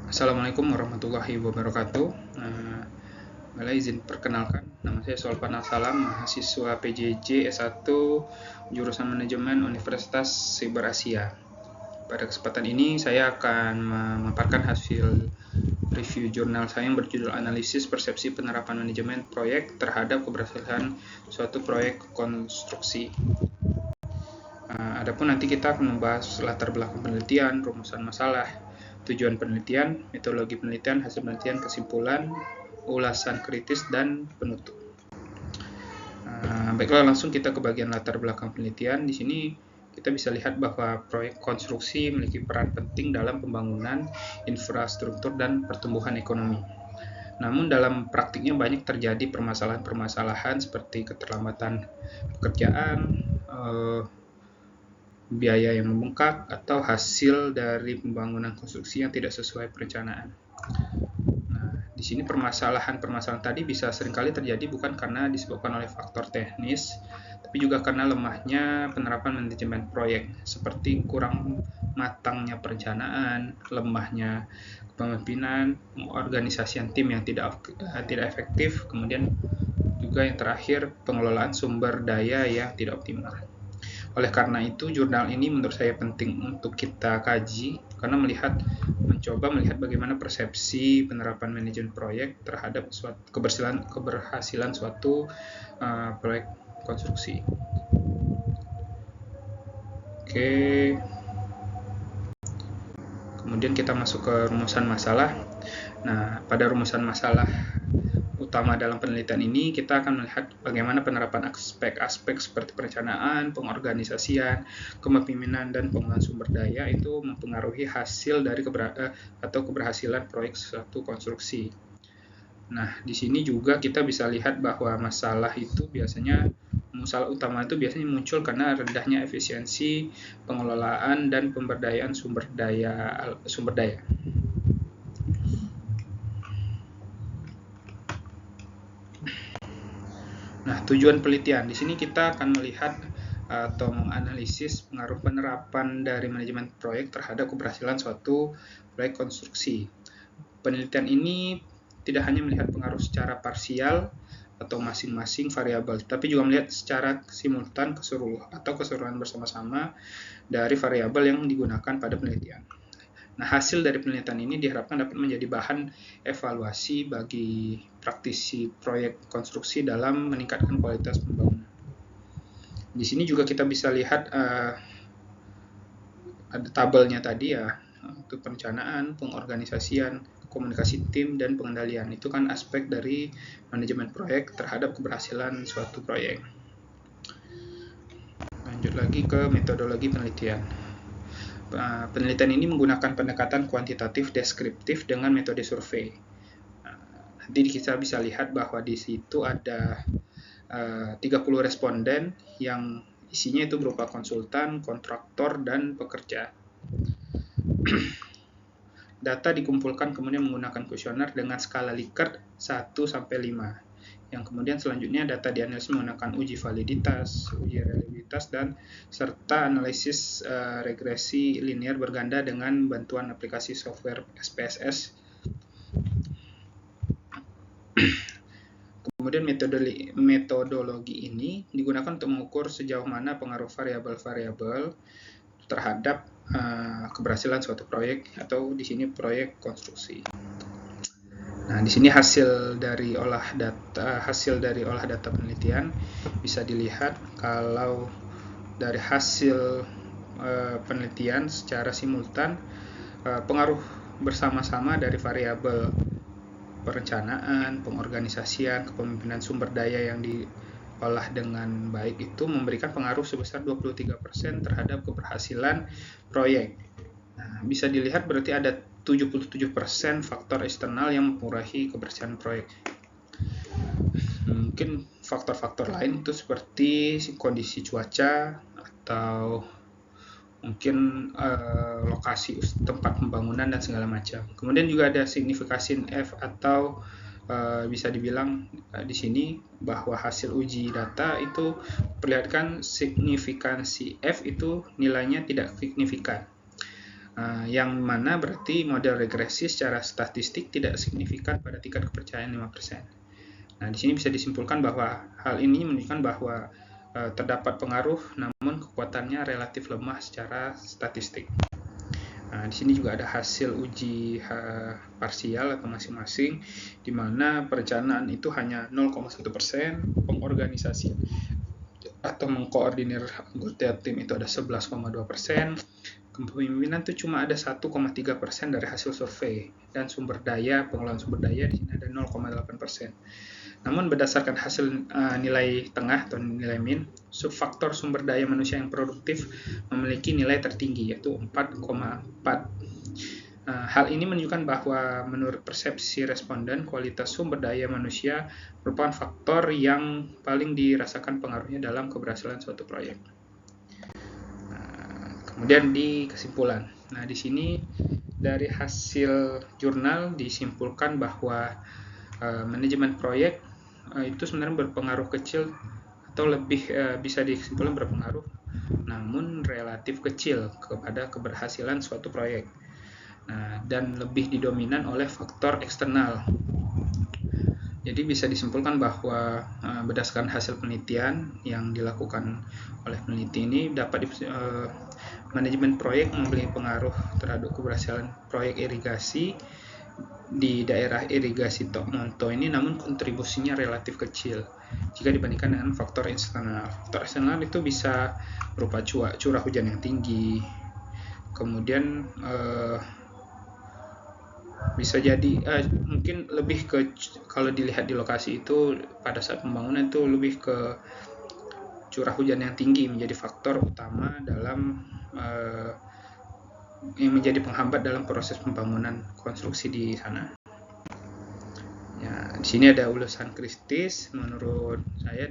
Assalamualaikum warahmatullahi wabarakatuh. Boleh izin perkenalkan, nama saya Solpan Salam, mahasiswa PJJ S1 jurusan Manajemen Universitas Siber Asia. Pada kesempatan ini saya akan memaparkan hasil review jurnal saya yang berjudul Analisis Persepsi Penerapan Manajemen Proyek Terhadap Keberhasilan Suatu Proyek Konstruksi. Adapun nanti kita akan membahas latar belakang penelitian, rumusan masalah, tujuan penelitian, metodologi penelitian, hasil penelitian, kesimpulan, ulasan kritis, dan penutup. Baiklah, langsung kita ke bagian latar belakang penelitian. Di sini kita bisa lihat bahwa proyek konstruksi memiliki peran penting dalam pembangunan infrastruktur dan pertumbuhan ekonomi. Namun dalam praktiknya banyak terjadi permasalahan-permasalahan seperti keterlambatan pekerjaan, biaya yang membengkak, atau hasil dari pembangunan konstruksi yang tidak sesuai perencanaan. Nah, di sini permasalahan-permasalahan tadi bisa seringkali terjadi bukan karena disebabkan oleh faktor teknis, tapi juga karena lemahnya penerapan manajemen proyek, seperti kurang matangnya perencanaan, lemahnya kepemimpinan, organisasian tim yang tidak efektif, kemudian juga yang terakhir pengelolaan sumber daya yang tidak optimal. Oleh karena itu, jurnal ini menurut saya penting untuk kita kaji karena mencoba melihat bagaimana persepsi penerapan manajemen proyek terhadap keberhasilan suatu proyek konstruksi. Oke. Kemudian kita masuk ke rumusan masalah. Nah, pada rumusan masalah utama dalam penelitian ini kita akan melihat bagaimana penerapan aspek-aspek seperti perencanaan, pengorganisasian, kepemimpinan, dan pengelolaan sumber daya itu mempengaruhi hasil dari keberhasilan proyek suatu konstruksi. Nah, di sini juga kita bisa lihat bahwa masalah utama itu biasanya muncul karena rendahnya efisiensi pengelolaan dan pemberdayaan sumber daya. Nah, tujuan penelitian. Di sini kita akan melihat atau menganalisis pengaruh penerapan dari manajemen proyek terhadap keberhasilan suatu proyek konstruksi. Penelitian ini tidak hanya melihat pengaruh secara parsial atau masing-masing variabel, tapi juga melihat secara simultan keseluruhan bersama-sama dari variabel yang digunakan pada penelitian. Nah, hasil dari penelitian ini diharapkan dapat menjadi bahan evaluasi bagi praktisi proyek konstruksi dalam meningkatkan kualitas pembangunan. Di sini juga kita bisa lihat ada tabelnya tadi ya, untuk perencanaan, pengorganisasian, komunikasi tim, dan pengendalian. Itu kan aspek dari manajemen proyek terhadap keberhasilan suatu proyek. Lanjut lagi ke metodologi penelitian. Penelitian ini menggunakan pendekatan kuantitatif deskriptif dengan metode survei. Nanti kita bisa lihat bahwa di situ ada 30 responden yang isinya itu berupa konsultan, kontraktor, dan pekerja. Data dikumpulkan kemudian menggunakan kuesioner dengan skala Likert 1-5. Yang kemudian selanjutnya data dianalisis menggunakan uji validitas, uji reliabilitas, dan serta analisis regresi linear berganda dengan bantuan aplikasi software SPSS. Kemudian metodologi ini digunakan untuk mengukur sejauh mana pengaruh variabel-variabel terhadap keberhasilan suatu proyek atau di sini proyek konstruksi. Nah, di sini hasil dari olah data penelitian bisa dilihat kalau dari hasil penelitian secara simultan pengaruh bersama-sama dari variabel perencanaan, pengorganisasian, kepemimpinan sumber daya yang diolah dengan baik itu memberikan pengaruh sebesar 23% terhadap keberhasilan proyek. Nah, bisa dilihat berarti ada 77% faktor eksternal yang mempengaruhi keberhasilan proyek. Mungkin faktor-faktor lain itu seperti kondisi cuaca atau mungkin lokasi tempat pembangunan dan segala macam. Kemudian juga ada signifikasi F atau bisa dibilang di sini bahwa hasil uji data itu perlihatkan signifikansi F itu nilainya tidak signifikan. Yang mana berarti model regresi secara statistik tidak signifikan pada tingkat kepercayaan 5%. Nah, di sini bisa disimpulkan bahwa hal ini menunjukkan bahwa terdapat pengaruh namun kekuatannya relatif lemah secara statistik. Nah, di sini juga ada hasil uji parsial atau masing-masing, di mana perencanaan itu hanya 0,1%, pengorganisasian atau mengkoordinir anggota tim itu ada 11,2%, kepemimpinan itu cuma ada 1,3% dari hasil survei, dan sumber daya, pengelolaan sumber daya di sini ada 0,8%. Namun berdasarkan hasil nilai tengah atau nilai min, subfaktor sumber daya manusia yang produktif memiliki nilai tertinggi yaitu 4,4. Hal ini menunjukkan bahwa menurut persepsi responden, kualitas sumber daya manusia merupakan faktor yang paling dirasakan pengaruhnya dalam keberhasilan suatu proyek. Kemudian di kesimpulan. Nah, di sini dari hasil jurnal disimpulkan bahwa manajemen proyek itu sebenarnya berpengaruh kecil atau lebih bisa disimpulkan berpengaruh namun relatif kecil kepada keberhasilan suatu proyek. Nah, dan lebih didominan oleh faktor eksternal. Jadi bisa disimpulkan bahwa berdasarkan hasil penelitian yang dilakukan oleh peneliti ini dapat manajemen proyek memiliki pengaruh terhadap keberhasilan proyek irigasi di daerah irigasi Tokmonto ini, namun kontribusinya relatif kecil jika dibandingkan dengan faktor eksternal. Faktor eksternal itu bisa berupa curah hujan yang tinggi, kemudian bisa jadi mungkin lebih ke, kalau dilihat di lokasi itu pada saat pembangunan itu lebih ke curah hujan yang tinggi menjadi faktor utama dalam yang menjadi penghambat dalam proses pembangunan konstruksi di sana. Ya, di sini ada ulasan kritis menurut saya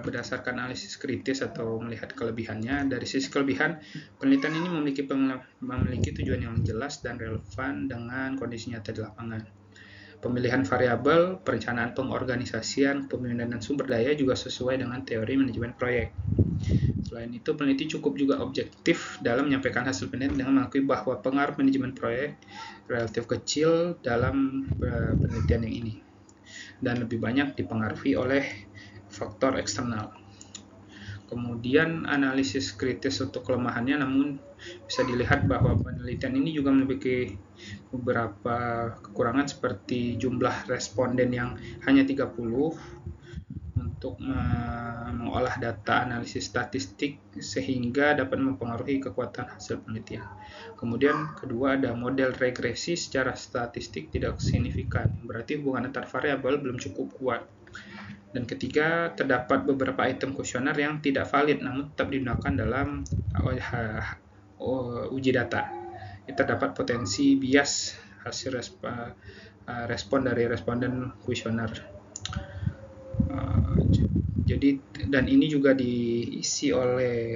berdasarkan analisis kritis atau melihat kelebihannya. Dari sisi kelebihan, penelitian ini memiliki tujuan yang jelas dan relevan dengan kondisi nyata di lapangan. Pemilihan variabel, perencanaan pengorganisasian, pemimpinan dan sumber daya juga sesuai dengan teori manajemen proyek. Selain itu, peneliti cukup juga objektif dalam menyampaikan hasil penelitian dengan mengakui bahwa pengaruh manajemen proyek relatif kecil dalam penelitian yang ini dan lebih banyak dipengaruhi oleh faktor eksternal. Kemudian analisis kritis untuk kelemahannya, namun bisa dilihat bahwa penelitian ini juga memiliki beberapa kekurangan seperti jumlah responden yang hanya 30 untuk mengolah data analisis statistik sehingga dapat mempengaruhi kekuatan hasil penelitian. Kemudian kedua ada model regresi secara statistik tidak signifikan, berarti hubungan antar variabel belum cukup kuat. Dan ketiga, terdapat beberapa item kuesioner yang tidak valid namun tetap digunakan dalam uji data. Terdapat potensi bias hasil respon dari responden kuesioner. Jadi, dan ini juga diisi oleh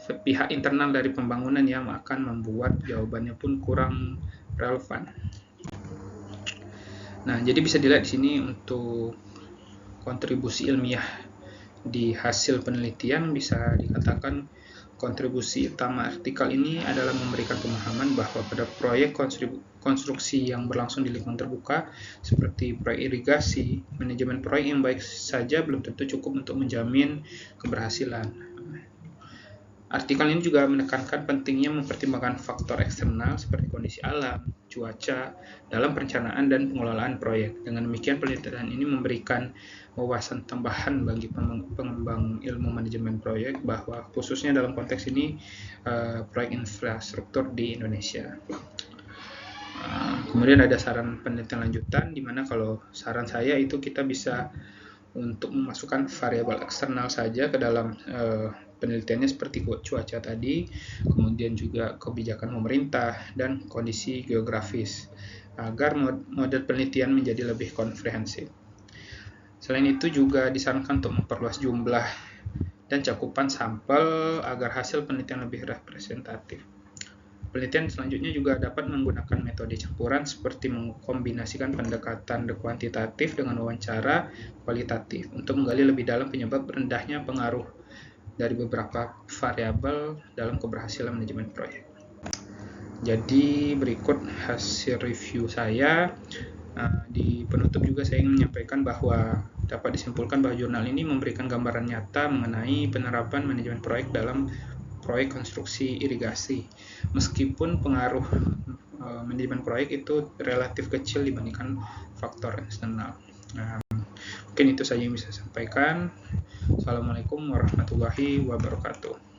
pihak internal dari pembangunan yang akan membuat jawabannya pun kurang relevan. Nah, jadi bisa dilihat di sini untuk kontribusi ilmiah di hasil penelitian bisa dikatakan kontribusi utama artikel ini adalah memberikan pemahaman bahwa pada proyek konstruksi yang berlangsung di lingkungan terbuka seperti proyek irigasi, manajemen proyek yang baik saja belum tentu cukup untuk menjamin keberhasilan. Artikel ini juga menekankan pentingnya mempertimbangkan faktor eksternal seperti kondisi alam, cuaca, dalam perencanaan dan pengelolaan proyek. Dengan demikian, penelitian ini memberikan wawasan tambahan bagi pengembang ilmu manajemen proyek bahwa khususnya dalam konteks ini proyek infrastruktur di Indonesia. Kemudian ada saran penelitian lanjutan, di mana kalau saran saya itu kita bisa untuk memasukkan variabel eksternal saja ke dalam penelitiannya seperti cuaca tadi, kemudian juga kebijakan pemerintah dan kondisi geografis agar model penelitian menjadi lebih komprehensif. Selain itu juga disarankan untuk memperluas jumlah dan cakupan sampel agar hasil penelitian lebih representatif. Penelitian selanjutnya juga dapat menggunakan metode campuran seperti mengkombinasikan pendekatan kuantitatif dengan wawancara kualitatif untuk menggali lebih dalam penyebab rendahnya pengaruh dari beberapa variabel dalam keberhasilan manajemen proyek. Jadi berikut hasil review saya. Di penutup juga saya ingin menyampaikan bahwa dapat disimpulkan bahwa jurnal ini memberikan gambaran nyata mengenai penerapan manajemen proyek dalam proyek konstruksi irigasi. Meskipun pengaruh manajemen proyek itu relatif kecil dibandingkan faktor eksternal. Mungkin itu saja yang bisa saya sampaikan. Assalamualaikum warahmatullahi wabarakatuh.